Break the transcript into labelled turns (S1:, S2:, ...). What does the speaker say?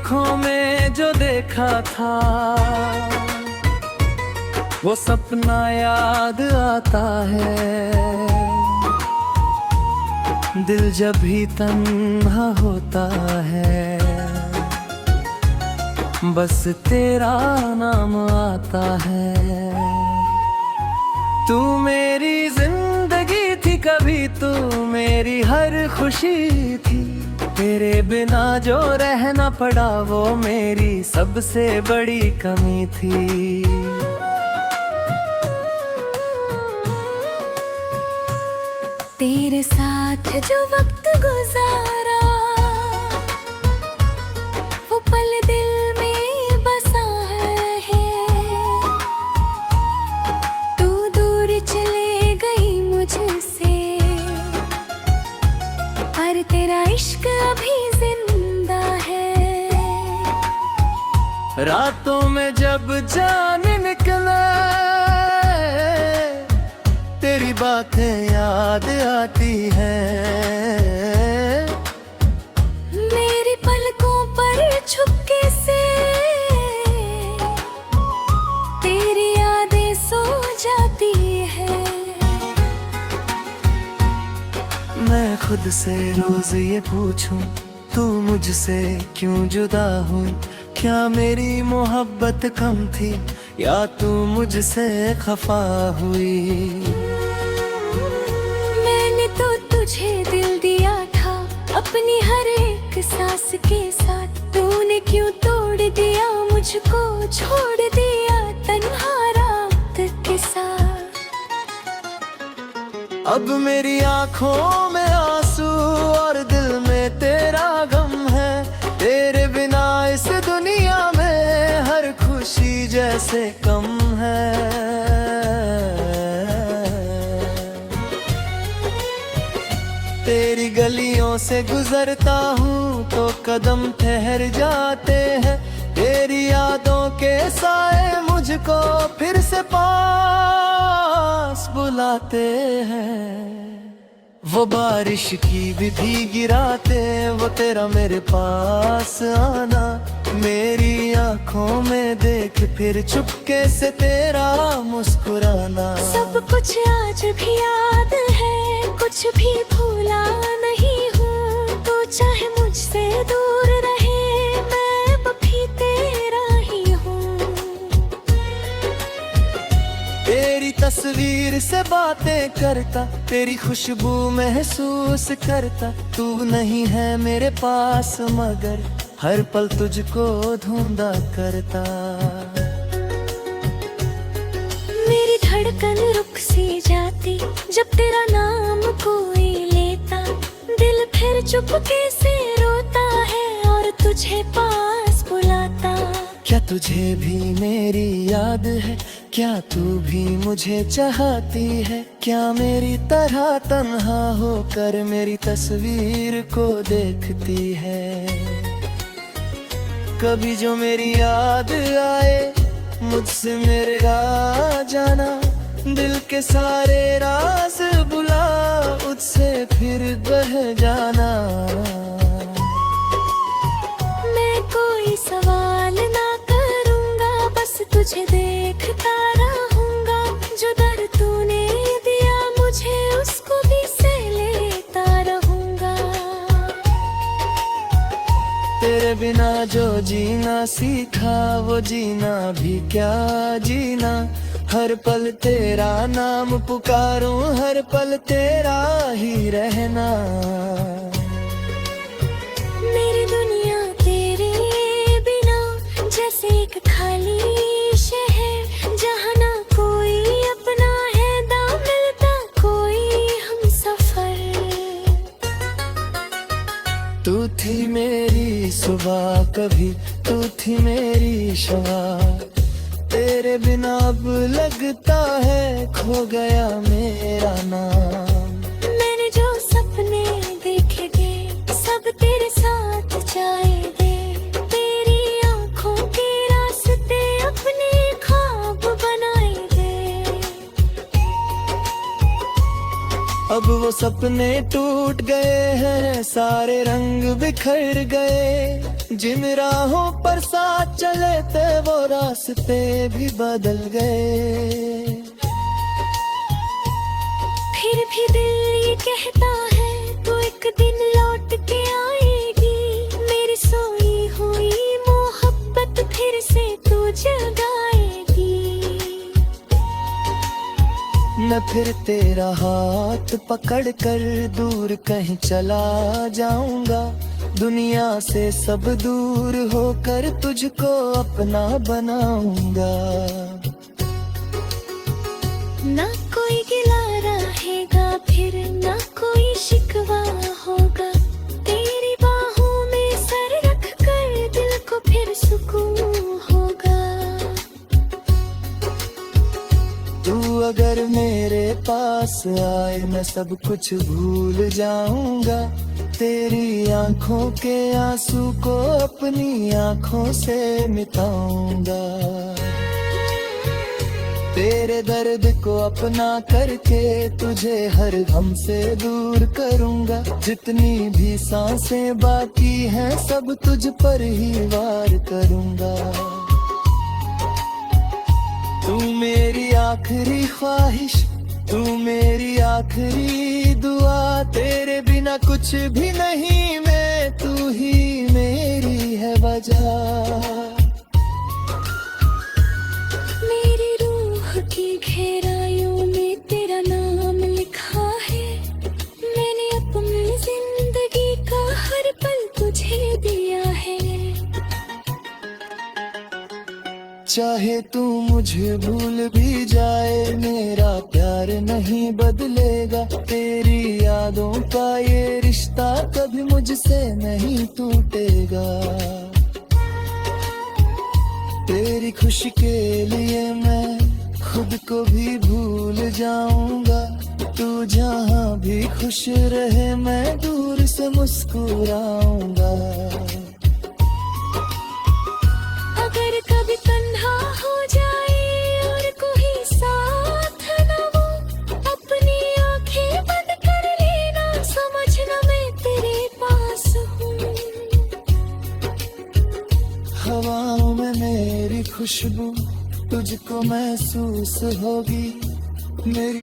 S1: आँखों में जो देखा था वो सपना याद आता है। दिल जब भी तन्हा होता है बस तेरा नाम आता है। तू मेरी जिंदगी थी, कभी तू मेरी हर खुशी थी। तेरे बिना जो रहना पड़ा वो मेरी सबसे बड़ी कमी थी।
S2: तेरे साथ जो वक्त गुजारा वो पल दिल में बसा है। तू दूर चले गई मुझसे पर तेरा इश्क अभी जिंदा है।
S1: रातों में जब जान निकले तेरी बातें याद आती हैं।
S2: मेरी पलकों पर छुपके से तेरी यादें सो जाती है।
S1: मैं खुद से रोज ये पूछूं तू मुझसे क्यों जुदा हुई। क्या मेरी मोहब्बत कम थी या तू मुझसे खफा हुई।
S2: तुझे दिल दिया था अपनी हर एक सांस के साथ। तूने क्यों तोड़ दिया मुझको, छोड़ दिया तन्हा रात के साथ।
S1: अब मेरी आँखों में आंसू और दिल में तेरा गम है। तेरे बिना इस दुनिया में हर खुशी जैसे कम है। तेरी गलियों से गुजरता हूँ तो कदम ठहर जाते हैं। तेरी यादों के साए मुझको फिर से पास बुलाते हैं। वो बारिश की विधि गिराते वो तेरा मेरे पास आना। मेरी आँखों में देख फिर चुपके से तेरा मुस्कुराना।
S2: सब कुछ आज भी याद है, कुछ भी भूला नहीं हूँ। तू चाहे मुझसे दूर रहे मैं भी तेरा ही हूँ।
S1: तेरी तस्वीर से बातें करता, तेरी खुशबू महसूस करता। तू नहीं है मेरे पास मगर हर पल तुझको ढूंढा करता।
S2: मेरी धड़कन रुक सी जाती जब तेरा नाम कोई लेता। दिल फिर चुपके से रोता है और तुझे पास बुलाता।
S1: क्या तुझे भी मेरी याद है, क्या तू भी मुझे चाहती है। क्या मेरी तरह तन्हा होकर मेरी तस्वीर को देखती है। कभी जो मेरी याद आए मुझसे मेरे आ जाना। दिल के सारे राज बुला उससे फिर बह जाना।
S2: मैं कोई सवाल ना करूँगा बस तुझे देखता रहूँगा। जो दर्द तूने दिया मुझे उसको भी सह लेता रहूँगा।
S1: तेरे बिना जो जीना सीखा वो जीना भी क्या जीना। हर पल तेरा नाम पुकारूं, हर पल तेरा ही रहना।
S2: मेरी दुनिया तेरे बिना जैसे एक खाली शहर। जहाँ ना कोई अपना है ना मिलता कोई हमसफर।
S1: तू थी मेरी सुबह कभी, तू थी मेरी शवा। तेरे बिना अब लगता है खो गया मेरा नाम।
S2: मैंने जो सपने देखे थे सब तेरे साथ जाएंगे। तेरी आँखों के रास्ते अपने ख्वाब बनाएंगे।
S1: अब वो सपने टूट गए हैं, सारे रंग बिखर गए। जिन राहों पर साथ चले थे वो रास्ते भी बदल गए।
S2: फिर भी दिल ये कहता है तू एक दिन लौट के आएगी, मेरी सोई हुई मोहब्बत फिर से तू जगाएगी।
S1: मैं फिर तेरा हाथ पकड़ कर दूर कहीं चला जाऊंगा, दुनिया से सब दूर होकर तुझको अपना बनाऊंगा।
S2: ना कोई गिला रहेगा फिर ना कोई शिकवा होगा, तेरी बाहों में सर रख कर दिल को फिर सुकून होगा।
S1: तू अगर मेरे पास आए मैं सब कुछ भूल जाऊंगा, तेरी आंखों के आंसू को अपनी आंखों से मिटाऊंगा। तेरे दर्द को अपना करके तुझे हर गम से दूर करूंगा, जितनी भी सांसें बाकी हैं सब तुझ पर ही वार करूंगा। तू मेरी आखिरी ख्वाहिश, तू मेरी आखिरी दुआ, तेरे बिना कुछ भी नहीं मैं, तू ही मेरी है वजह।
S2: मेरी रूह की गहराइयों में तेरा नाम लिखा है, मैंने अपनी जिंदगी का हर पल तुझे दिया है।
S1: चाहे तू मुझे भूल भी जाए मेरा प्यार नहीं बदलेगा, तेरी यादों का ये रिश्ता कभी मुझसे नहीं टूटेगा। तेरी खुशी के लिए मैं खुद को भी भूल जाऊंगा, तू जहाँ भी खुश रहे मैं दूर से मुस्कुराऊंगा।
S2: अगर कभी तन्हा हो जाए और कोई साथ न हो, अपनी आंखें बंद कर लेना, समझना मैं तेरे पास हूँ।
S1: हवाओं में मेरी खुशबू तुझको महसूस होगी, मेरी